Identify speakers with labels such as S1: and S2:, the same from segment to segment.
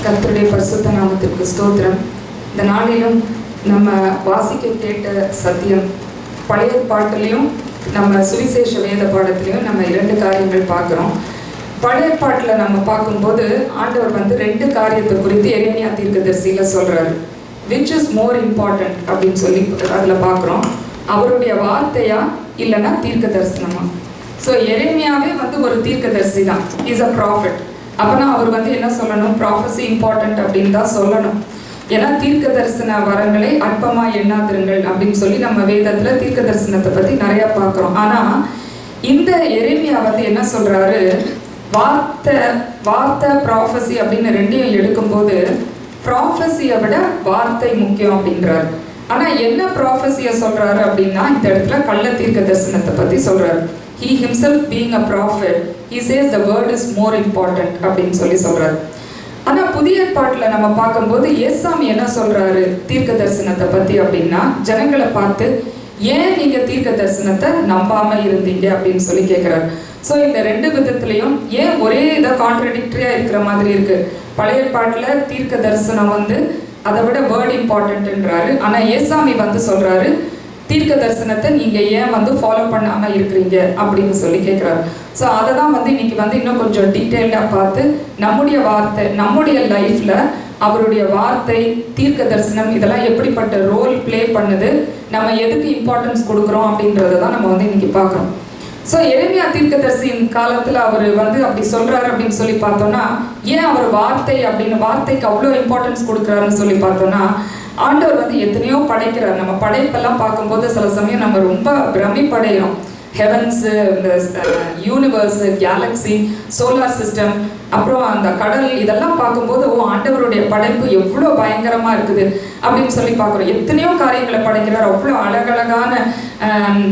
S1: கர்த்தருடைய பரிசுத்த நாமத்திற்கு ஸ்தோத்திரம். இந்த நாளிலும் நம்ம வாசிக்க கேட்ட சத்தியம் பழைய பாட்டிலையும் நம்ம சுவிசேஷ வேத பாடத்திலையும் நம்ம 2 காரியங்கள் பார்க்குறோம். பழைய பாட்டில் நம்ம பார்க்கும்போது ஆண்டவர் 2 காரியத்தை குறித்து எரேமியா தீர்க்கதரிசியில் சொல்கிறாரு. விச் இஸ் மோர் இம்பார்ட்டன்ட் அப்படின்னு சொல்லி அதில் பார்க்குறோம். அவருடைய வார்த்தையா இல்லைன்னா தீர்க்க தரிசனமா? ஸோ எரேமியாவே ஒரு தீர்க்கதரிசி தான், இஸ் அ ப்ராஃபிட். அப்போனா அவர் என்ன சொல்லணும்? ப்ராஃபஸி இம்பார்ட்டன்ட் அப்படின்னு தான் சொல்லணும். ஏன்னா தீர்க்க தரிசன வரங்களை அற்பமாக எண்ணாதிருங்கள் அப்படின்னு சொல்லி நம்ம வேதத்தில் தீர்க்க தரிசனத்தை பற்றி நிறையா பார்க்குறோம். ஆனால் இந்த எரேமியா என்ன சொல்கிறாரு? வார்த்தை ப்ராஃபஸி அப்படின்னு 2ஐயும் எடுக்கும்போது ப்ராஃபஸியை விட வார்த்தை முக்கியம் அப்படின்றாரு. ஆனால் என்ன ப்ராஃபஸியை சொல்கிறாரு அப்படின்னா, இந்த இடத்துல கள்ள தீர்க்க தரிசனத்தை பற்றி சொல்கிறாரு. He himself being a prophet, he says the word is more important அப்படின்னு சொல்லி சொல்றாரு. ஆனா புதிய ஏற்பாட்டில் நம்ம பார்க்கும்போது ஏசாமி என்ன சொல்றாரு தீர்க்க தரிசனத்தை பத்தி அப்படின்னா, ஜனங்களை பார்த்து ஏன் நீங்க தீர்க்க தரிசனத்தை நம்பாம இருந்தீங்க அப்படின்னு சொல்லி கேட்கிறாரு. ஸோ இந்த 2 விதத்திலையும் ஏன் ஒரே இதை கான்ட்ரடிக்டரியா இருக்கிற மாதிரி இருக்கு. பழைய ஏற்பாட்டில் தீர்க்க தரிசனம் அதை விட வேர்ட் இம்பார்ட்டன்ட்ன்றாரு. ஆனா ஏசாமி சொல்றாரு தீர்க்க தரிசனத்தை நீங்க ஏன் ஃபாலோ பண்ணாம இருக்கிறீங்க அப்படின்னு சொல்லி கேட்கிறாரு. ஸோ அதை தான் இன்னைக்கு இன்னும் கொஞ்சம் டீட்டெயில்டா பார்த்து நம்முடைய வார்த்தை, நம்முடைய லைஃப்ல அவருடைய வார்த்தை, தீர்க்க தரிசனம் இதெல்லாம் எப்படிப்பட்ட ரோல் பிளே பண்ணுது, நம்ம எதுக்கு இம்பார்ட்டன்ஸ் கொடுக்குறோம் அப்படின்றத தான் நம்ம இன்னைக்கு பார்க்குறோம். ஸோ எரேமியா தீர்க்கதரிசியின் காலத்தில் அவர் அப்படி சொல்றாரு அப்படின்னு சொல்லி பார்த்தோம்னா, ஏன் அவர் வார்த்தைக்கு அவ்வளோ இம்பார்ட்டன்ஸ் கொடுக்குறாருன்னு சொல்லி பார்த்தோம்னா, ஆண்டவர் எத்தனையோ படைக்கிறார். நம்ம படைப்பெல்லாம் பார்க்கும்போது சில சமயம் நம்ம ரொம்ப பிரமிப்படைகிறோம். ஹெவன்ஸு, இந்த யூனிவர்ஸு, கேலக்ஸி, சோலார் சிஸ்டம், அப்புறம் அந்த கடல், இதெல்லாம் பார்க்கும்போது ஆண்டவருடைய படைப்பு எவ்வளோ பயங்கரமாக இருக்குது அப்படின்னு சொல்லி பார்க்குறோம். எத்தனையோ காரியங்களை படைக்கிறார். அவ்வளோ அழகழகான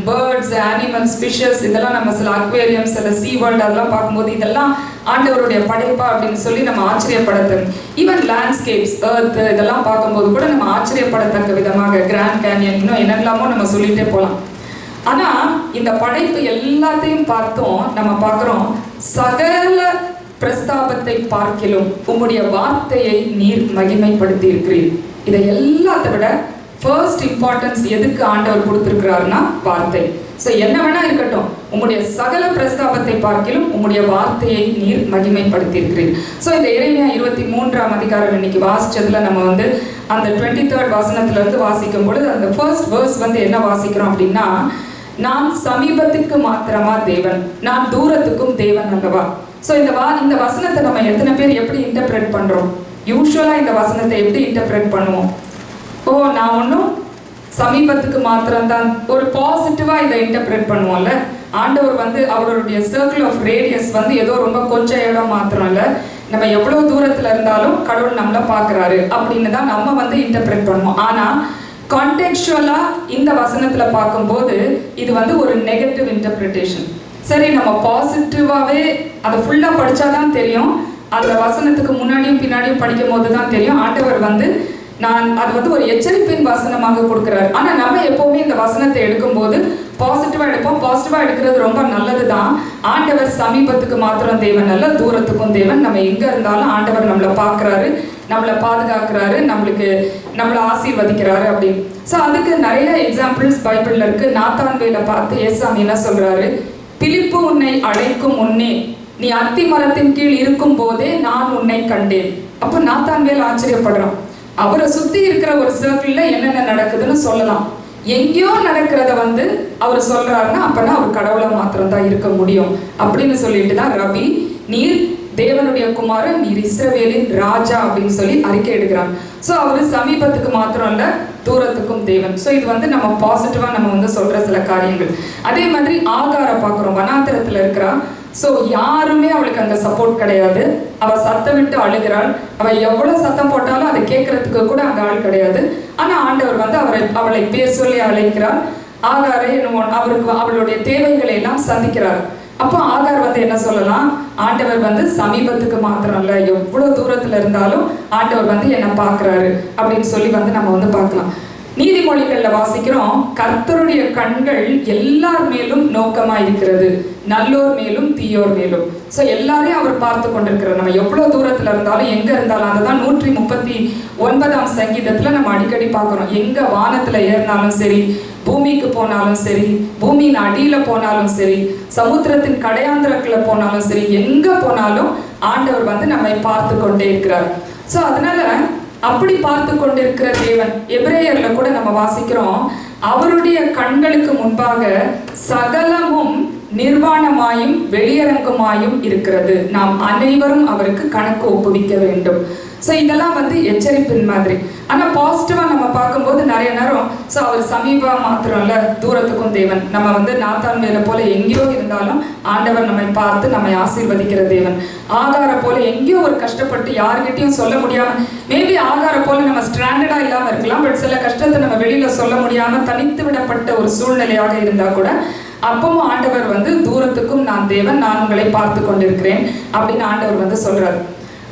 S1: பேர்ட்ஸ், அனிமல்ஸ், ஃபிஷஸ், இதெல்லாம் நம்ம சில அக்வேரியம், சில சீ வேர்ல்டு அதெல்லாம் பார்க்கும்போது இதெல்லாம் ஆண்டவருடைய படைப்பா அப்படின்னு சொல்லி நம்ம ஆச்சரியப்படத்தக்க, ஈவன் லேண்ட்ஸ்கேப்ஸ், எர்த், இதெல்லாம் பார்க்கும்போது கூட நம்ம ஆச்சரியப்படத்தக்க விதமாக கிராண்ட் கேனியன், இன்னும் என்னெல்லாமோ நம்ம சொல்லிகிட்டே போகலாம். ஆனால் இந்த படைப்பு எல்லாத்தையும் பார்த்தோம் நம்ம பார்க்குறோம், சகல பிரஸ்தாபத்தை பார்க்கிலும் உம்முடைய வார்த்தையை நீர் மகிமைப்படுத்தி இருக்கிறீர். இதை எல்லாத்தை விட ஃபர்ஸ்ட் இம்பார்ட்டன்ஸ் எதுக்கு ஆண்டவர் கொடுத்துருக்கிறாருன்னா வார்த்தை. ஸோ என்ன வேணா இருக்கட்டும், உம்முடைய சகல பிரஸ்தாபத்தை பார்க்கிலும் உம்முடைய வார்த்தையை நீர் மகிமைப்படுத்தி இருக்கிறீர். ஸோ இந்த எரேமியா 23ஆம் அதிகாரம் இன்னைக்கு வாசிச்சதுல நம்ம அந்த 23rd வசனத்திலிருந்து வாசிக்கும் பொழுது அந்த ஃபர்ஸ்ட் வேர்ஸ் என்ன வாசிக்கிறோம் அப்படின்னா, நான் சமீபத்துக்கு மாத்திரமா தேவன், நான் தூரத்துக்கும் தேவன் அல்லவா. ஸோ இந்த வசனத்தை நம்ம எத்தனை பேர் எப்படி இன்டர்பிரேட் பண்றோம்? யூஸ்வலா இந்த வசனத்தை எப்படி இன்டர்பிரேட் பண்ணுவோம்? நான் ஒன்றும் சமீபத்துக்கு மாத்திரம்தான், ஒரு பாசிட்டிவா இதை இன்டர்பிரேட் பண்ணுவோம்ல. ஆண்டவர் அவருடைய சர்க்கிள் ஆஃப் ரேடியஸ் ஏதோ ரொம்ப கொஞ்சம் இடம் மாத்திரம் இல்லை, நம்ம எவ்வளவு தூரத்துல இருந்தாலும் கடவுள் நம்மளை பார்க்குறாரு அப்படின்னு தான் நம்ம இன்டர்பிரேட் பண்ணுவோம். ஆனா கான்டெக்சுவலா இந்த வசனத்துல பார்க்கும்போது இது ஒரு நெகட்டிவ் இன்டர்பிரிட்டேஷன். சரி, நம்ம பாசிட்டிவாவே அதை ஃபுல்லா படிச்சாதான் தெரியும். அந்த வசனத்துக்கு முன்னாடியும் பின்னாடியும் படிக்கும் போது தான் தெரியும் ஆண்டவர் நான் அது ஒரு எச்சரிப்பின் வசனமாக கொடுக்குறாரு. ஆனா நம்ம எப்பவுமே இந்த வசனத்தை எடுக்கும்போது பாசிட்டிவா எடுப்போம். பாசிட்டிவா எடுக்கிறது ரொம்ப நல்லது தான். ஆண்டவர் சமீபத்துக்கு மாத்திரம் தேவன் அல்ல, தூரத்துக்கும் தேவன். நம்ம எங்க இருந்தாலும் ஆண்டவர் நம்மளை பார்க்குறாரு, நம்மளை பாதுகாக்கிறாரு, நம்மளை ஆசீர்வதிக்கிறாரு அப்படின்னு. ஸோ அதுக்கு நிறைய எக்ஸாம்பிள்ஸ் பைபிள்ல இருக்கு. நாத்தான்வேலை பார்த்து ஏசாமி என்ன சொல்றாரு? பிலிப்பு உன்னை அழைக்கும் முன்னே நீ அத்தி மரத்தின் கீழ் இருக்கும் போதே நான் உன்னை கண்டேன். அப்போ நாத்தான்வேல் ஆச்சரியப்படுறான். அவரை சுத்தி இருக்கிற ஒரு சர்க்கிள்ல என்னென்ன நடக்குதுன்னு சொல்லலாம். எங்கேயோ நடக்கிறத அவர் சொல்றாருன்னா அப்பனா அவர் கடவுளை மாத்திரம் தான் இருக்க முடியும் அப்படின்னு சொல்லிட்டு தான் ரபி, நீர் தேவனுடைய குமாரன், நீர் இஸ்ரவேலின் ராஜா அப்படின்னு சொல்லி அறிக்கை எடுக்கிறாங்க. ஸோ அவர் சமீபத்துக்கு மாத்திரம் இல்லை, தூரத்துக்கும் தேவன். ஸோ இது நம்ம பாசிட்டிவா நம்ம சொல்ற சில காரியங்கள். அதே மாதிரி ஆகார பார்க்குறோம், வனாந்திரத்துல இருக்கிறா. ஸோ யாருமே அவளுக்கு அங்கே சப்போர்ட் கிடையாது. அவள் சத்தம் விட்டு அழுகிறாள். அவள் எவ்வளோ சத்தம் போட்டாலும் அதை கேட்கறதுக்கு கூட அங்கே ஆள் கிடையாது. ஆனால் ஆண்டவர் அவளை பேர் சொல்லி அழைக்கிறார். ஆகாரை அவளுடைய தேவைகளை எல்லாம் சந்திக்கிறார். அப்போ ஆகார் என்ன சொல்லலாம்? ஆண்டவர் சமீபத்துக்கு மாத்திரம் இல்லை, எவ்வளோ தூரத்தில் இருந்தாலும் ஆண்டவர் என்னை பார்க்குறாரு அப்படின்னு சொல்லி நம்ம பார்க்கலாம். நீதிமொழிகள்ல வாசிக்கிறோம், கர்த்தருடைய கண்கள் எல்லார் மேலும் நோக்கமா இருக்கிறது, நல்லோர் மேலும் தீயோர் மேலும். ஸோ எல்லாரையும் அவர் பார்த்து கொண்டிருக்கிறார். நம்ம எவ்வளவு தூரத்துல இருந்தாலும் எங்க இருந்தாலும், அதுதான் 139ஆம் சங்கீதத்துல நம்ம அடிக்கடி பார்க்கிறோம். எங்க வானத்துல ஏறினாலும் சரி, பூமிக்கு போனாலும் சரி, பூமியின் அடியில போனாலும் சரி, சமுத்திரத்தின் கடையாந்திரக்குள்ள போனாலும் சரி, எங்க போனாலும் ஆண்டவர் வந்து நம்மை பார்த்து கொண்டே இருக்கிறார். ஸோ அதனால அப்படி பார்த்து கொண்டிருக்கிற தேவன், எபிரேயர்ல கூட நம்ம வாசிக்கிறோம், அவருடைய கண்களுக்கு முன்பாக சகலமும் நிர்வாணமாயும் வெளியரங்குமாயும் இருக்கிறது, நாம் அனைவரும் அவருக்கு கணக்கு ஒப்புவிக்க வேண்டும். ஸோ இதெல்லாம் வந்து எச்சரிப்பின் மாதிரி. ஆனால் பாசிட்டிவாக நம்ம பார்க்கும்போது நிறைய நேரம், ஸோ அவர் சமீபம் மாத்திரம் இல்லை, தூரத்துக்கும் தேவன். நம்ம வந்து நாத்தான் வேலை போல எங்கேயோ இருந்தாலும் ஆண்டவர் நம்மை பார்த்து நம்மை ஆசீர்வதிக்கிற தேவன். ஆகார போல எங்கேயோ ஒரு கஷ்டப்பட்டு யார்கிட்டையும் சொல்ல முடியாமல், மேபி ஆகார போல நம்ம ஸ்ட்ராண்டர்டாக இல்லாமல் இருக்கலாம், பட் சில கஷ்டத்தை நம்ம வெளியில் சொல்ல முடியாமல் தனித்து விடப்பட்ட ஒரு சூழ்நிலையாக இருந்தால் கூட அப்பவும் ஆண்டவர் வந்து தூரத்துக்கும் நான் தேவன், நான் உங்களை பார்த்து கொண்டிருக்கிறேன் அப்படின்னு ஆண்டவர் வந்து சொல்றாரு.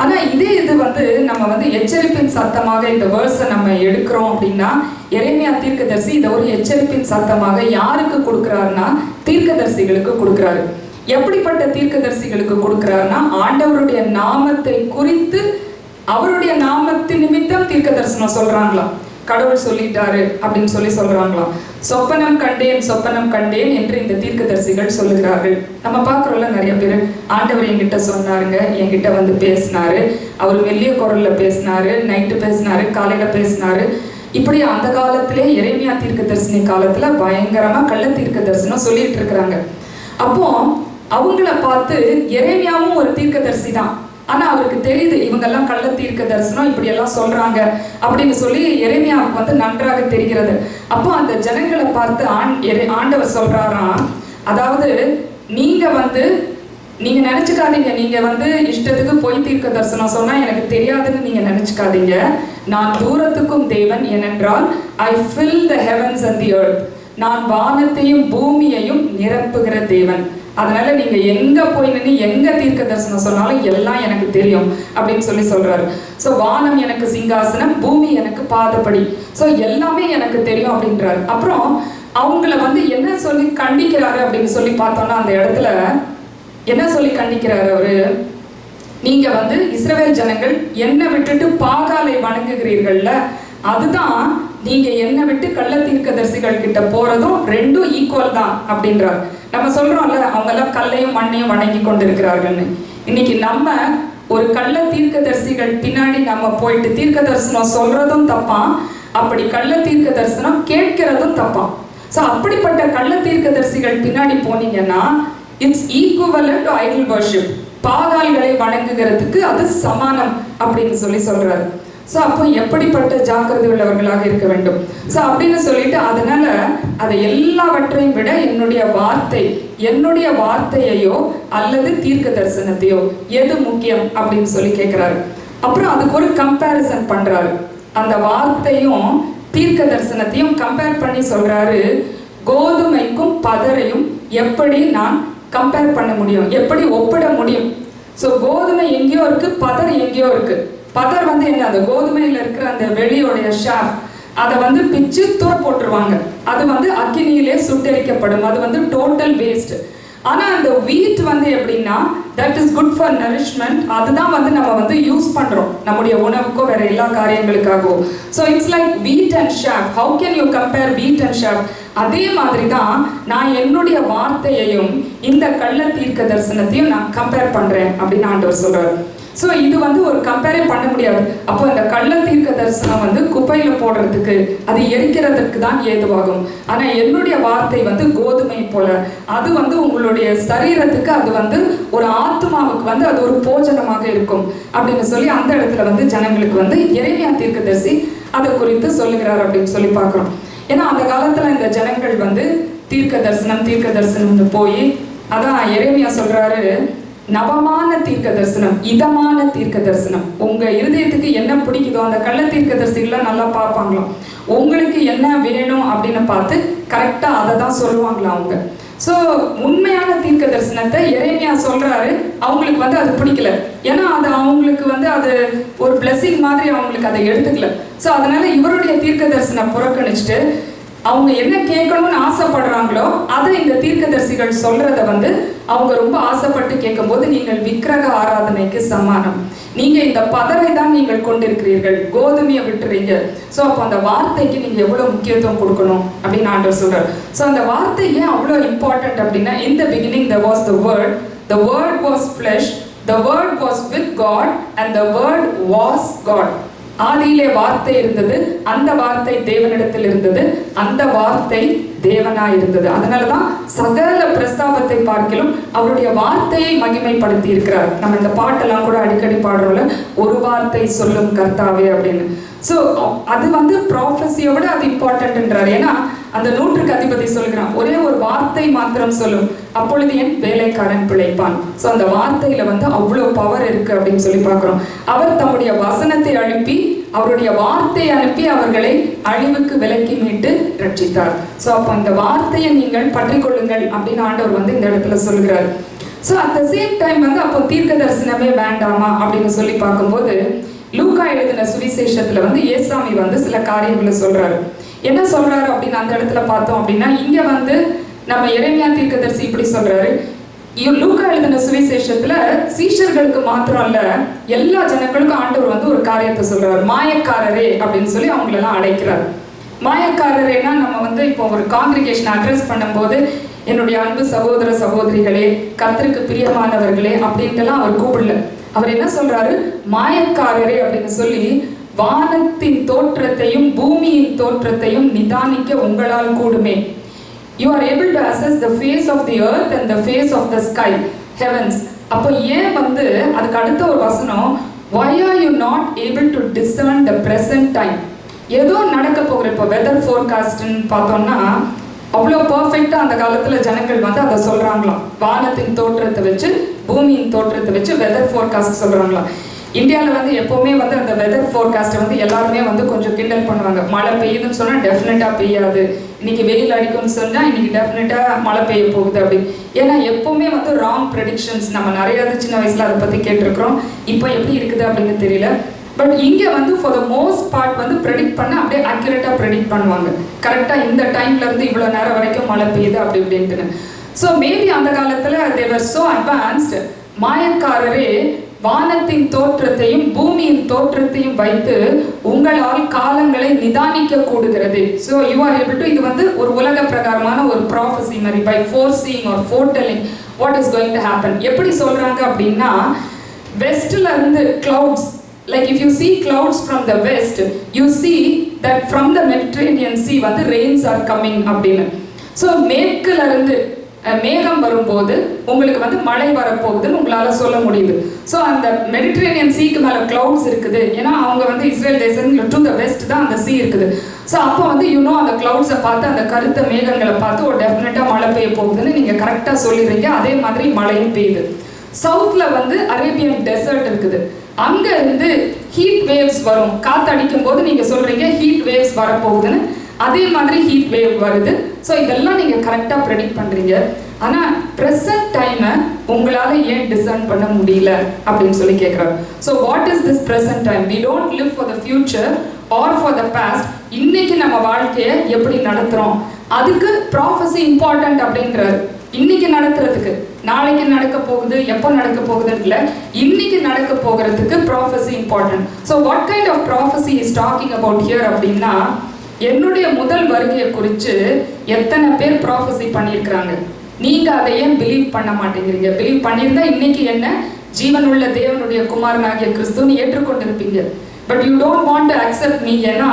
S1: ஆனா இது வந்து நம்ம வந்து எச்சரிப்பின் சத்தமாக இந்த வேர்ஸை நம்ம எடுக்கிறோம் அப்படின்னா, எரேமியா தீர்க்கதரிசி இதை ஒரு எச்சரிப்பின் சத்தமாக யாருக்கு கொடுக்கிறாருன்னா தீர்க்கதரிசிகளுக்கு கொடுக்கிறாரு. எப்படிப்பட்ட தீர்க்கதரிசிகளுக்கு கொடுக்கிறாருன்னா, ஆண்டவருடைய நாமத்தை குறித்து அவருடைய நாமத்தின் நிமித்தம் தீர்க்க தரிசனம் சொல்றாங்களாம். கடவுள் சொல்லிட்டாரு அப்படின்னு சொல்றாங்களாம். சொப்பனம் கண்டேன் என்று இந்த தீர்க்கதரிசிகள் சொல்லுகிறார்கள். நம்ம பார்க்குறோம்ல, நிறைய பேர் ஆண்டவர் என்கிட்ட சொன்னாருங்க, என்கிட்ட வந்து பேசினாரு, அவர் மெல்லிய குரல்ல பேசினாரு, நைட்டு பேசினாரு, காலையில பேசினாரு. இப்படி அந்த காலத்திலே எரேமியா தீர்க்கதரிசனி காலத்துல பயங்கரமா கள்ள தீர்க்க தரிசனம் சொல்லிட்டு இருக்கிறாங்க. அப்போ அவங்கள பார்த்து எரேமியாவும் ஒரு தீர்க்கதரிசி தான், ஆனா அவருக்கு தெரியுது இவங்கெல்லாம் கள்ள தீர்க்க தரிசனம் இப்படி எல்லாம் சொல்றாங்க அப்படின்னு சொல்லி எரேமியாவுக்கு வந்து நன்றாக தெரிகிறது. அப்போ அந்த ஜனங்களை பார்த்து ஆண்டவர் சொல்றாராம், அதாவது நீங்க நினைச்சுக்காதீங்க, நீங்க வந்து இஷ்டத்துக்கு போய் தீர்க்க தரிசனம் சொன்னா எனக்கு தெரியாதுன்னு நீங்க நினைச்சுக்காதீங்க. நான் தூரத்துக்கும் தேவன், ஏனென்றால் I fill the heavens and the earth, நான் வானத்தையும் பூமியையும் நிரப்புகிற தேவன். அதனால நீங்க எங்க போய் நின்று எங்க தீர்க்க தரிசனம் சொன்னாலும் எல்லாம் எனக்கு தெரியும் அப்படின்னு சொல்றாரு. ஸோ வானம் எனக்கு சிங்காசனம், பூமி எனக்கு பாதப்படி, ஸோ எல்லாமே எனக்கு தெரியும் அப்படின்றாரு. அப்புறம் அவங்கள வந்து என்ன சொல்லி கண்டிக்கிறாரு அப்படின்னு சொல்லி பார்த்தோம்னா, அந்த இடத்துல என்ன சொல்லி கண்டிக்கிறாரு அவரு, நீங்க வந்து இஸ்ரவேல் ஜனங்கள் என்னை விட்டுட்டு பாகாலை வணங்குகிறீர்கள்ல, அதுதான் நீங்க என்ன விட்டு கள்ள தீர்க்கதரிசிகள் கிட்ட போறதும் ரெண்டும் ஈக்குவல் தான் அப்படின்றார். நம்ம சொல்றோம்ல, அவங்க எல்லாம் கல்லையும் மண்ணையும் வணங்கி கொண்டிருக்கிறார்கள்னு. இன்னைக்கு நம்ம ஒரு கள்ள தீர்க்கதரிசிகள் பின்னாடி நம்ம போயிட்டு தீர்க்க தரிசனம் சொல்றதும் தப்பான், அப்படி கள்ள தீர்க்க தரிசனம் கேட்கிறதும் தப்பான். ஸோ அப்படிப்பட்ட கள்ள தீர்க்கதரிசிகள் பின்னாடி போனீங்கன்னா it's equivalent to idol worship, பாகால்களை வணங்குகிறதுக்கு அது சமானம் அப்படின்னு சொல்றாரு. ஸோ அப்போ எப்படிப்பட்ட ஜாக்கிரதை உள்ளவர்களாக இருக்க வேண்டும். ஸோ அப்படின்னு சொல்லிட்டு, அதனால அதை எல்லாவற்றையும் விட என்னுடைய வார்த்தையையோ அல்லது தீர்க்க தரிசனத்தையோ எது முக்கியம் அப்படின்னு சொல்லி கேட்கிறாரு. அப்புறம் அதுக்கு ஒரு கம்பேரிசன் பண்றாரு. அந்த வார்த்தையும் தீர்க்க தரிசனத்தையும் கம்பேர் பண்ணி சொல்றாரு, கோதுமைக்கும் பதரையும் எப்படி நான் கம்பேர் பண்ண முடியும், எப்படி ஒப்பிட முடியும். ஸோ கோதுமை எங்கேயோ இருக்கு, பதர் எங்கேயோ இருக்கு. பதர் வந்து என்ன, அந்த கோதுமையில இருக்கிற அந்த வெளியோடைய ஷாஃப் அதை வந்து பிச்சு தூர போட்டுருவாங்க, அது வந்து அக்கினியிலே சுட்டரிக்கப்படும், அது வந்து டோட்டல் வேஸ்ட். ஆனா அந்த வீட் வந்து எப்படின்னா, that is good for nourishment, அதுதான் வந்து நம்ம வந்து யூஸ் பண்றோம் நம்முடைய உணவுக்கோ வேற எல்லா காரியங்களுக்காகவும். So it's like wheat and chaff. How can you compare wheat and chaff? அதே மாதிரி தான் நான் என்னுடைய வார்த்தையையும் இந்த கள்ள தீர்க்க தரிசனத்தையும் நான் கம்பேர் பண்றேன் அப்படின்னு ஆண்டவர் சொல்றாரு. ஸோ இது வந்து ஒரு கம்பேரே பண்ண முடியாது. அப்போ இந்த கள்ள தீர்க்க தரிசனம் வந்து குப்பையில போடுறதுக்கு, அது எரிக்கிறதுக்கு தான் ஏதுவாகும். ஆனா என்னுடைய வார்த்தை வந்து கோதுமை போல, அது வந்து உங்களுடைய சரீரத்துக்கு, அது வந்து ஒரு ஆத்மாவுக்கு வந்து அது ஒரு போஜனமாக இருக்கும் அப்படின்னு சொல்லி அந்த இடத்துல வந்து ஜனங்களுக்கு வந்து எரேமியா தீர்க்கதரிசி அதை குறித்து சொல்லுகிறார் அப்படின்னு சொல்லி பார்க்கிறோம். ஏன்னா அந்த காலத்துல இந்த ஜனங்கள் வந்து தீர்க்க தரிசனம் போய், அதான் எரேமியா சொல்றாரு, நவமான தீர்க்க தரிசனம், இதமான தீர்க்க தரிசனம். உங்க இருதயத்துக்கு என்ன பிடிக்குதோ, அந்த கள்ள தீர்க்க தரிசிகள்லாம் நல்லா பார்ப்பாங்களாம், உங்களுக்கு என்ன வேணும் அப்படின்னு பார்த்து கரெக்டா அதை தான் சொல்லுவாங்களாம் அவங்க. ஸோ உண்மையான தீர்க்க தரிசனத்தை எரேமியா சொல்றாரு. அவங்களுக்கு வந்து அது பிடிக்கல, ஏன்னா அது அவங்களுக்கு வந்து அது ஒரு பிளெஸிங் மாதிரி அவங்களுக்கு அதை எடுத்துக்கல. ஸோ அதனால இவருடைய தீர்க்க தரிசனம் புறக்கணிச்சுட்டு அவங்க என்ன கேட்கணும்னு ஆசைப்படுறாங்களோ அதை இந்த தீர்க்கதரிசிகள் சொல்றத வந்து அவங்க ரொம்ப ஆசைப்பட்டு கேட்கும்போது, நீங்கள் விக்கிரக ஆராதனைக்கு சமானம், நீங்க இந்த பதரை தான் நீங்கள் கொண்டிருக்கிறீர்கள், கோதுமையை விட்டுறீங்க. ஸோ அப்போ அந்த வார்த்தைக்கு நீங்க எவ்வளவு முக்கியத்துவம் கொடுக்கணும் அப்படின்னு ஆண்டவர் சொல்றாரு. ஸோ அந்த வார்த்தை ஏன் அவ்வளோ இம்பார்ட்டன்ட் அப்படின்னா, in the beginning there was the word was flesh, the word was with God and the word was God. ஆதியிலே வார்த்தை இருந்தது, அந்த வார்த்தை தேவனிடத்தில் இருந்தது, அந்த வார்த்தை தேவனாய் இருந்தது. அதனாலதான் சகல பிரஸ்தாபத்தை பார்க்கிலும் அவருடைய வார்த்தையை மகிமைப்படுத்தி இருக்கிறார். நம்ம இந்த பாட்டெல்லாம் கூட அடிக்கடி பாடுறோம்ல, ஒரு வார்த்தை சொல்லும் கர்த்தாவே அப்படின்னு. ஸோ அது வந்து ப்ராஃபஸியோட அது இம்பார்ட்டன்ட்ன்றார். ஏன்னா அந்த 100க்கு அதிபதி சொல்கிறான், ஒரே ஒரு வார்த்தை மாத்திரம் சொல்லும், அப்பொழுது என் வேலைக்காரன் பிழைப்பான். ஸோ அந்த வார்த்தையில வந்து அவ்வளோ பவர் இருக்கு அப்படின்னு சொல்லி பார்க்குறோம். அவர் தம்முடைய வசனத்தை அனுப்பி, அவருடைய வார்த்தையை அனுப்பி அவர்களை அழிவுக்கு விலக்கி மீட்டு ரட்சித்தார். ஸோ அப்போ இந்த வார்த்தையை நீங்கள் பற்றி கொள்ளுங்கள் அப்படின்னு ஆண்டவர் வந்து இந்த இடத்துல சொல்கிறார். So at the same time வந்து அப்போ தீர்க்க தரிசனமே வேண்டாமா அப்படின்னு சொல்லி பார்க்கும்போது, லூக்கா எழுதின சுவிசேஷத்துல வந்து ஏசாமி வந்து சில காரியங்களை சொல்றாரு. என்ன சொல்றாரு அப்படின்னு அந்த இடத்துல பார்த்தோம் அப்படின்னா, இங்க வந்து நம்ம எரேமியா தீர்க்கதரிசி இப்படி சொல்றாரு. லூக்கா எழுதின சுவிசேஷத்துல சீஷர்களுக்கு மாத்திரம் இல்ல, எல்லா ஜனங்களுக்கும் ஆண்டவர் வந்து ஒரு காரியத்தை சொல்றாரு. மாயக்காரரே அப்படின்னு சொல்லி அவங்களெல்லாம் அழைக்கிறார். மாயக்காரரேனா நம்ம வந்து இப்போ ஒரு காங்கிரிகேஷன் அட்ரஸ் பண்ணும்போது, என்னுடைய அன்பு சகோதர சகோதரிகளே, கர்த்தருக்கு பிரியமானவர்களே அப்படின்ட்டுலாம் அவர் கூப்பிடல. அவர் என்ன சொல்றாரு, மாயக்காரரே அப்படின்னு சொல்லி வானத்தின் தோற்றத்தையும் பூமியின் தோற்றத்தையும் நிதானிக்க உங்களால் கூடுமே. You are able to assess the face of the earth and the face of the sky, heavens. அப்போ ஏன் வந்து அதுக்கு அடுத்த ஒரு வசனம், why are you not able to discern the present time? ஏதோ நடக்க போகிற இப்போ வெதர் ஃபோர்காஸ்ட்னு பார்த்தோம்னா அவ்வளோ பர்ஃபெக்டாக அந்த காலத்தில் ஜனங்கள் வந்து அதை சொல்கிறாங்களாம். வானத்தின் தோற்றத்தை வச்சு பூமியின் தோற்றத்தை வச்சு வெதர் ஃபோர்காஸ்ட் சொல்கிறாங்களாம். இந்தியாவில் வந்து எப்போவுமே வந்து அந்த வெதர் ஃபோர்காஸ்ட்டை வந்து எல்லாருமே வந்து கொஞ்சம் கிண்டல் பண்ணுவாங்க. மழை பெய்யுதுன்னு சொன்னால் டெஃபினட்டாக பெய்யாது, இன்னைக்கு வெயில் அடிக்கும்னு சொன்னால் இன்னைக்கு டெஃபினட்டாக மழை பெய்ய போகுது அப்படி. ஏன்னா எப்போவுமே வந்து ராங் ப்ரெடிக்ஷன்ஸ், நம்ம நிறையா சின்ன வயசில் அதை பற்றி கேட்டிருக்கிறோம். இப்போ எப்படி இருக்குது அப்படின்னு தெரியல. பட் இங்கே வந்து ஃபார் த மோஸ்ட் பார்ட் வந்து ப்ரெடிக்ட் பண்ண அப்படியே அக்யூரேட்டாக ப்ரெடிக்ட் பண்ணுவாங்க. கரெக்டாக இந்த டைம்லேருந்து இவ்வளோ நேரம் வரைக்கும் மழை பெய்யுது அப்படி இப்படின்ட்டுன்னு. ஸோ மேபி அந்த காலத்தில் they were so advanced. மாயக்காரரே வானத்தின் தோற்றத்தையும் பூமியின் தோற்றத்தையும் வைத்து உங்களால் காலங்களை நிதானிக்க கூடுகிறது. So you are able to, இது வந்து ஒரு உலக பிரகாரமான ஒரு ப்ராஃபஸி மாதிரி, by foreseeing or foretelling what is going to happen. எப்படி சொல்கிறாங்க அப்படின்னா, வெஸ்ட்ல இருந்து clouds, like if you see clouds from the west, you see that from the Mediterranean Sea வந்து rains are coming அப்படின்னு. ஸோ மேற்குல இருந்து மேகம் வரும்போது உங்களுக்கு வந்து மழை வரப்போகுதுன்னு உங்களால் சொல்ல முடியுது. ஸோ அந்த மெடிட்ரேனியன் சீக்கு மேலே கிளவுட்ஸ் இருக்குது, ஏன்னா அவங்க வந்து இஸ்ரேல் தேசம் டு த வெஸ்ட் தான் அந்த சீ இருக்குது. ஸோ அப்போ வந்து அந்த கிளவுட்ஸை பார்த்து, அந்த கருத்த மேகங்களை பார்த்து ஒரு டெஃபினட்டாக மழை பெய்ய போகுதுன்னு நீங்கள் கரெக்டாக சொல்லிடுறீங்க. அதே மாதிரி மழையும் பெய்யுது. சவுத்தில் வந்து அரேபியன் டெசர்ட் இருக்குது, அங்கே இருந்து ஹீட் வேவ்ஸ் வரும். காற்று அடிக்கும் போது நீங்கள் சொல்கிறீங்க ஹீட் வேவ்ஸ் வரப்போகுதுன்னு, அதே மாதிரி ஹீட் வேவ் வருது. ஸோ இதெல்லாம் நீங்கள் கரெக்டாக ப்ரெடிக்ட் பண்ணுறீங்க. ஆனால் ப்ரெசன்ட் டைமை உங்களால் ஏன் டிசைன் பண்ண முடியல அப்படின்னு சொல்லி கேட்குறாரு. So what is this present time? We don't live for the future or for the past. இன்னைக்கு நம்ம வாழ்க்கையை எப்படி நடத்துகிறோம், அதுக்கு ப்ராஃபஸி இம்பார்ட்டன்ட் அப்படின்றாரு. இன்னைக்கு நடத்துறதுக்கு, நாளைக்கு நடக்க போகுது, எப்போ நடக்க போகுதுன்னு இல்லை, இன்னைக்கு நடக்க போகிறதுக்கு prophecy important. So what kind of prophecy is talking about here அப்படின்னா, என்னுடைய முதல் வருகையை குறித்து எத்தனை பேர் ப்ராஃபஸி பண்ணியிருக்கிறாங்க, நீங்கள் அதை ஏன் பிலீவ் பண்ண மாட்டேங்கிறீங்க? பிலீவ் பண்ணியிருந்தா இன்னைக்கு என்ன ஜீவனுள்ள தேவனுடைய குமாரனாகிய கிறிஸ்துன்னு ஏற்றுக்கொண்டிருப்பீங்க. But you don't want to accept me, ஏன்னா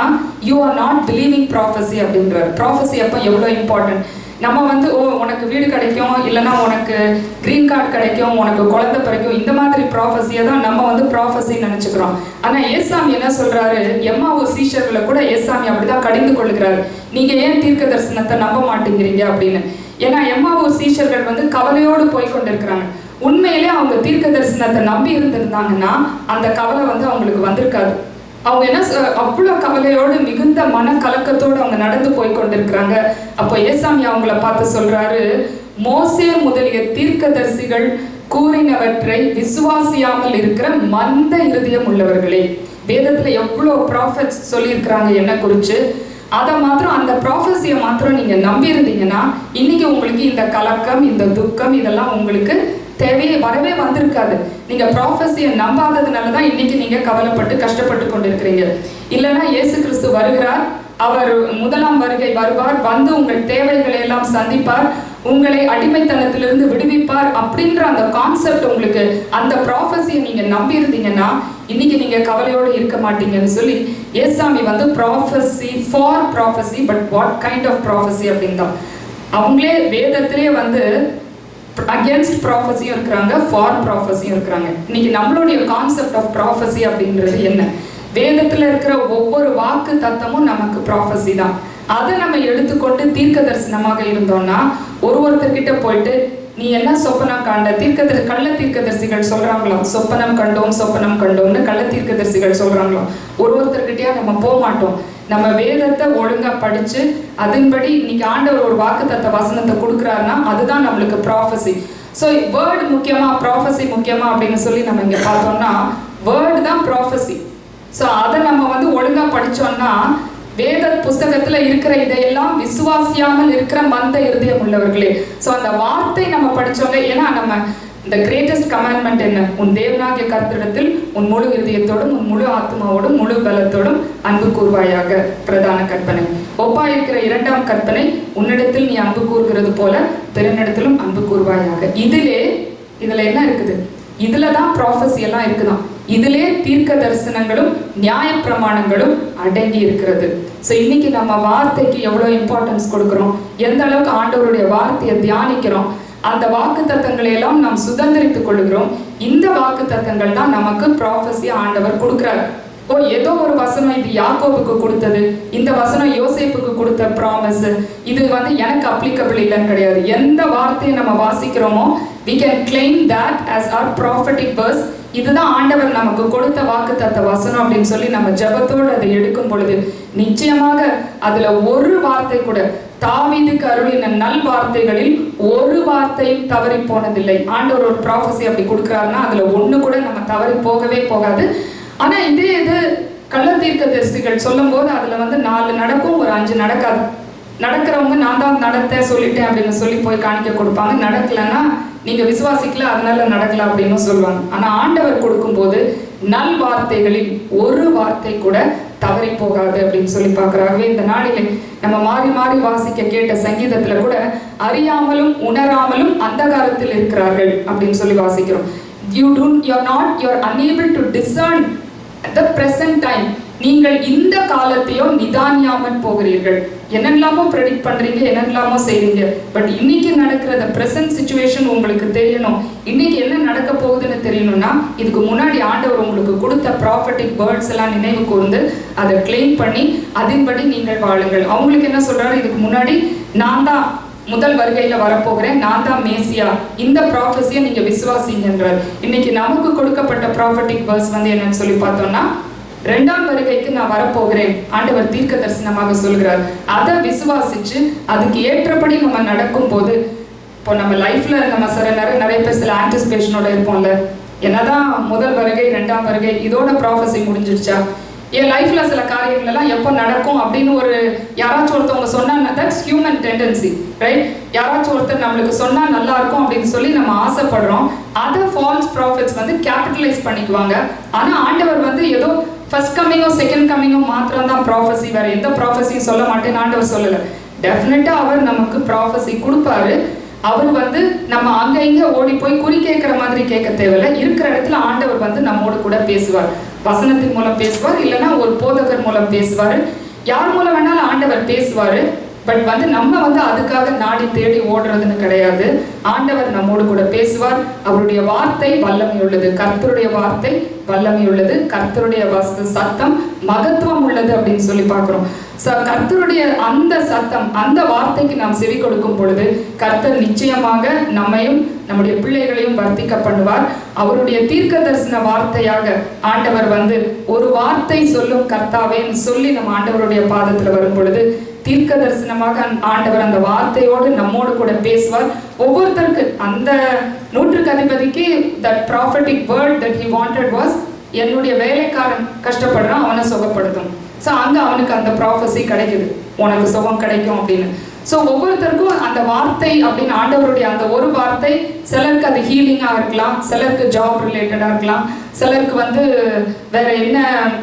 S1: you are not believing prophecy அப்படின்றார். ப்ராஃபஸி அப்போ எவ்வளோ இம்பார்ட்டன்ட். நம்ம வந்து உனக்கு வீடு கிடைக்கும், இல்லைன்னா உனக்கு க்ரீன் கார்டு கிடைக்கும், உனக்கு குழந்தை பிறக்கும், இந்த மாதிரி ப்ராஃபஸியை தான் நம்ம வந்து ப்ராஃபஸின்னு நினச்சிக்கிறோம். ஆனால் ஏசாமி என்ன சொல்கிறாரு, எம்மாவூர் சீஷர்களை கூட ஏசாமி அப்படிதான் கடிந்து கொள்ளுகிறாரு, நீங்கள் ஏன் தீர்க்க தரிசனத்தை நம்ப மாட்டேங்கிறீங்க அப்படின்னு. ஏன்னா எம்மாவூர் சீஷர்கள் வந்து கவலையோடு போய் கொண்டிருக்கிறாங்க. உண்மையிலே அவங்க தீர்க்க தரிசனத்தை நம்பி இருந்திருந்தாங்கன்னா அந்த கவலை வந்து அவங்களுக்கு வந்திருக்காது. அவங்க என்ன அவ்வளோ கவலையோடு மிகுந்த மன கலக்கத்தோடு அவங்க நடந்து போய் கொண்டிருக்கிறாங்க. அப்போ ஏசாமி அவங்கள பார்த்து சொல்றாரு, மோசே முதலிய தீர்க்கதரிசிகள் கூறினவற்றை விசுவாசியாமல் இருக்கிற மந்த இருதயம் உள்ளவர்களே. வேதத்துல எவ்வளவு ப்ராஃபெட்ஸ் சொல்லியிருக்கிறாங்க என்ன குறிச்சு. அதை மாத்திரம் அந்த ப்ராஃபஸியை மாத்திரம் நீங்க நம்பி இருந்தீங்கன்னா இன்னைக்கு உங்களுக்கு இந்த கலக்கம், இந்த துக்கம் இதெல்லாம் உங்களுக்கு தேவையே வரவே வந்திருக்காது. நீங்க ப்ராஃபஸியை நம்பாததுனாலதான் இன்னைக்கு நீங்க கவலைப்பட்டு கஷ்டப்பட்டு கொண்டிருக்கிறீங்க. இல்லைன்னா இயேசு கிறிஸ்து வருகிறார், அவர் முதலாம் வருகை வருவார், வந்து உங்கள் தேவைகளை எல்லாம் சந்திப்பார், உங்களை அடிமைத்தனத்திலிருந்து விடுவிப்பார் அப்படின்ற அந்த கான்செப்ட் உங்களுக்கு, அந்த ப்ராஃபஸியை நீங்க நம்பி இருந்தீங்கன்னா இன்னைக்கு நீங்க கவலையோடு இருக்க மாட்டீங்கன்னு சொல்லி ஏசாமி வந்து prophecy for prophecy, but what kind of prophecy அப்படின்னு தான் அவங்களே வேதத்திலே வந்து அகேன்ஸ்ட் ப்ராஃபஸியும் இருக்கிறாங்க, ஃபார் ப்ராஃபஸியும் இருக்கிறாங்க. இன்னைக்கு நம்மளுடைய கான்செப்ட் ஆஃப் ப்ராஃபஸி அப்படின்றது என்ன? வேதத்துல இருக்கிற ஒவ்வொரு வாக்கு தத்தமும் நமக்கு ப்ராஃபஸி தான். அதை நம்ம எடுத்துக்கொண்டு தீர்க்க தரிசனமாக இருந்தோம்னா ஒருத்தர்கிட்ட போயிட்டு நீ என்ன சொப்பனம் காண்ட, கள்ள தீர்க்கதரிசிகள் சொல்றாங்களாம், சொப்பனம் கண்டோம்னு கள்ள தீர்க்கதரிசிகள் சொல்றாங்களாம். ஒருத்தர்கிட்டயா நம்ம போக மாட்டோம். நம்ம வேதத்தை ஒழுங்கா படிச்சு அதன்படி இன்னைக்கு ஆண்டவர் ஒரு வாக்கு தத்த வசனத்தை கொடுக்குறாருன்னா அதுதான் நம்மளுக்கு ப்ராஃபஸி. ஸோ வேர்டு முக்கியமா ப்ராஃபஸி முக்கியமா அப்படின்னு சொல்லி நம்ம இங்க பார்த்தோம்னா வேர்டு தான் ப்ராஃபஸி. ஸோ அதை நம்ம வந்து ஒழுங்கா படிச்சோம்னா வேத புஸ்தகத்துல இருக்கிற இதையெல்லாம் விசுவாசியாமல் இருக்கிற மந்த இருதயம் உள்ளவர்களே. ஸோ அந்த வார்த்தை நம்ம படிச்சோங்க. ஏன்னா நம்ம இந்த கிரேட்டஸ்ட் கமாண்ட்மெண்ட் என்ன? உன் தேவனாகிய கர்த்தரிடத்தில் உன் முழு இருதயத்தோடும் உன் முழு ஆத்மாவோடும் முழு பலத்தோடும் அன்பு கூர்வாயாக பிரதான கற்பனை. ஒப்பா இருக்கிற இரண்டாம் கற்பனை, உன்னிடத்தில் நீ அன்பு கூறுகிறது போல பிறனிடத்திலும் அன்பு கூர்வாயாக. இதுல என்ன இருக்குது? இதுலதான் ப்ராஃபஸி எல்லாம் இருக்குதான். இதிலே தீர்க்க தரிசனங்களும் நியாய பிரமாணங்களும் அடங்கி இருக்கிறது. ஸோ இன்னைக்கு நம்ம வார்த்தைக்கு எவ்வளவு இம்பார்ட்டன்ஸ் கொடுக்கிறோம், எந்த அளவுக்கு ஆண்டவருடைய வார்த்தையை தியானிக்கிறோம், அந்த வாக்கு தத்தங்களை எல்லாம் நாம் சுதந்திரித்துக் கொள்கிறோம். இந்த வாக்கு தத்தங்கள் தான் நமக்கு ப்ராஃபஸி ஆண்டவர் கொடுக்கிறார். ஏதோ ஒரு வசனம் இது யாக்கோபுக்கு கொடுத்தது, இந்த வசனம் யோசேப்புக்கு கொடுத்த ப்ராமிஸ், இது வந்து எனக்கு அப்ளிகபிள் இல்லைன்னு கிடையாது. எந்த வார்த்தையை நம்ம வாசிக்கிறோமோ we can claim that as our prophetic verse. இதுதான் ஆண்டவர் நமக்கு கொடுத்த வாக்கு தத்த வசனம் அப்படின்னு சொல்லி நம்ம ஜெபத்தோடு அதை எடுக்கும் பொழுது நிச்சயமாக அதுல ஒரு வார்த்தை கூட, தாவீதுக்கு அருளின நல் வார்த்தைகளில் ஒரு வார்த்தையும் தவறி போனதில்லை. ஆண்டவர் ஒரு ப்ராஃபஸி அப்படி கொடுக்குறாருன்னா அதுல ஒண்ணு கூட நம்ம தவறி போகவே போகாது. ஆனா இது கள்ள தீர்க்கதரிசிகள் சொல்லும் போது அதுல வந்து 4 நடக்கும், ஒரு 5 நடக்காது. நடக்கிறவங்க நான் தான் நடத்த சொல்லிட்டேன் அப்படின்னு சொல்லி போய் காணிக்க கொடுப்பாங்க. நடக்கலன்னா நீங்க விசுவாசிக்கல அதனால நடக்கல அப்படின்னு சொல்லுவாங்க. ஆனா ஆண்டவர் கொடுக்கும்போது நல் வார்த்தைகளில் ஒரு வார்த்தை கூட தவறி போகாது அப்படின்னு சொல்லி பார்க்கறாங்க. இந்த நாளிலே நம்ம மாறி மாறி வாசிக்க கேட்ட சங்கீதத்துல கூட அறியாமலும் உணராமலும் அந்தகாரத்தில் இருக்கிறார்கள் அப்படின்னு சொல்லி வாசிக்கிறோம். you're unable to discern at the present time. நீங்கள் இந்த காலத்தையோ நிதானியாமல் போகிறீர்கள். என்னெல்லாமோ ப்ரெடிக்ட் பண்றீங்க, என்னெல்லாமோ செய்றீங்க. பட் இன்னைக்கு நடக்கிற பிரசன்ட் சிச்சுவேஷன் உங்களுக்கு தெரியணும். இன்னைக்கு என்ன நடக்க போகுதுன்னு தெரியணும்னா இதுக்கு முன்னாடி ஆண்டவர் உங்களுக்கு கொடுத்த ப்ராஃபட்டிக் வேர்ட்ஸ் எல்லாம் நினைவு கூர்ந்து அதை கிளைம் பண்ணி அதன்படி நீங்கள் வாழுங்கள். அவங்களுக்கு என்ன சொல்றாரு? இதுக்கு முன்னாடி நான் தான் முதல் வருகையில வரப்போகிறேன், நான் தான் மேசியா, இந்த ப்ராஃபஸியை நீங்க விசுவாசிங்கன்றார். இன்னைக்கு நமக்கு கொடுக்கப்பட்ட ப்ராஃபட்டிக் வேர்ஸ் வந்து என்னன்னு சொல்லி பார்த்தோம்னா 2ஆம் வருகைக்கு நான் வரப்போகிறேன் ஆண்டவர் தீர்க்க தரிசனமாக சொல்கிறார். அதை விசுவாசிச்சு அதுக்கு ஏற்றபடி நம்ம நடக்கும் போது, இப்போ நம்ம லைஃப்ல நம்ம நிறைய பேர் சில ஆன்டிசிபேஷனோட இருப்போம்ல, என்னதான் முதல் வருகை 2ஆம் வருகை இதோட ப்ராஃபஸி முடிஞ்சிருச்சா, என் லைஃப்ல சில காரியங்கள் எல்லாம் எப்போ நடக்கும் அப்படின்னு ஒரு யாராச்சும் ஒருத்தவங்க சொன்னா, தட்ஸ் ஹியூமன் டெண்டன்சி, ரைட்? யாராச்சும் ஒருத்தர் நம்மளுக்கு சொன்னா நல்லா இருக்கும் அப்படின்னு சொல்லி நம்ம ஆசைப்படுறோம். அதை ஃபால்ஸ் ப்ராஃபிட்ஸ் வந்து கேபிட்டலைஸ் பண்ணிக்குவாங்க. ஆனா ஆண்டவர் வந்து ஏதோ ஃபர்ஸ்ட் கம்மிங்கோ செகண்ட் கம்மிங்கோ மாத்திரம் தான் ப்ராஃபஸி, வேற எந்த ப்ராஃபஸியும் சொல்ல மாட்டேன்னு ஆண்டவர் சொல்லலை. டெஃபினட்டா அவர் நமக்கு ப்ராஃபஸி கொடுப்பாரு. அவர் வந்து நம்ம அங்க இங்க ஓடி போய் குறி கேட்கிற மாதிரி கேட்க தேவையில்லை. இருக்கிற இடத்துல ஆண்டவர் வந்து நம்மோடு கூட பேசுவார். வசனத்தின் மூலம் பேசுவார், இல்லைன்னா ஒரு போதகர் மூலம் பேசுவார், யார் மூலம் வேணாலும் ஆண்டவர் பேசுவாரு. பட் வந்து நம்ம வந்து அதுக்காக நாடி தேடி ஓடுறதுன்னு கிடையாது. ஆண்டவர் நம்மோடு கூட பேசுவார். அவருடைய வார்த்தை வல்லமை உள்ளது, கர்த்தருடைய வார்த்தை வல்லமை உள்ளது, கர்த்தருடைய சத்தம் மகத்துவம் உள்ளது அப்படின்னு சொல்லி பார்க்கிறோம். கர்த்தருடைய அந்த சத்தம், அந்த வார்த்தைக்கு நாம் செவி கொடுக்கும் பொழுது கர்த்தர் நிச்சயமாக நம்மையும் நம்முடைய பிள்ளைகளையும் வர்த்திக்க பண்ணுவார். அவருடைய தீர்க்க தரிசன வார்த்தையாக ஆண்டவர் வந்து ஒரு வார்த்தை சொல்லும் கர்த்தாவேன்னு சொல்லி நம்ம ஆண்டவருடைய பாதத்துல வரும் பொழுது தீர்க்க தரிசனமாக ஆண்டவர் அந்த வார்த்தையோடு நம்மோடு கூட பேசுவார். ஒவ்வொருத்தருக்கு அந்த நூற்றுக்கு அதிபதிக்கு that prophetic word that he wanted was, என்னுடைய வேலைக்காரன் கஷ்டப்படுறான், அவனை சுகப்படுத்தும். ஸோ அங்கே அவனுக்கு அந்த ப்ராஃபஸி கிடைக்குது, உனக்கு சுகம் கிடைக்கும் அப்படின்னு. ஸோ ஒவ்வொருத்தருக்கும் அந்த வார்த்தை அப்படின்னு ஆண்டவருடைய அந்த ஒரு வார்த்தை, சிலருக்கு அது ஹீலிங்காக இருக்கலாம், சிலருக்கு ஜாப் ரிலேட்டடாக இருக்கலாம், சிலருக்கு வேற என்ன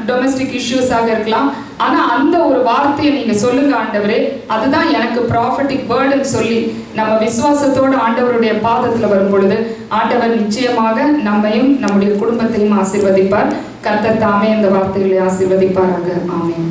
S1: டொமெஸ்டிக் இஷ்யூஸாக இருக்கலாம். ஆனால் அந்த ஒரு வார்த்தையை நீங்கள் சொல்லுங்க ஆண்டவரே, அதுதான் எனக்கு ப்ராஃபட்டிக் வேர்டுன்னு சொல்லி நம்ம விசுவாசத்தோடு ஆண்டவருடைய பாதத்தில் வரும் பொழுது ஆண்டவர் நிச்சயமாக நம்மையும் நம்முடைய குடும்பத்தையும் ஆசீர்வதிப்பார். கர்த்தர் தாமே இந்த வார்த்தைகளை ஆசீர்வதிப்பாராக. ஆமென்.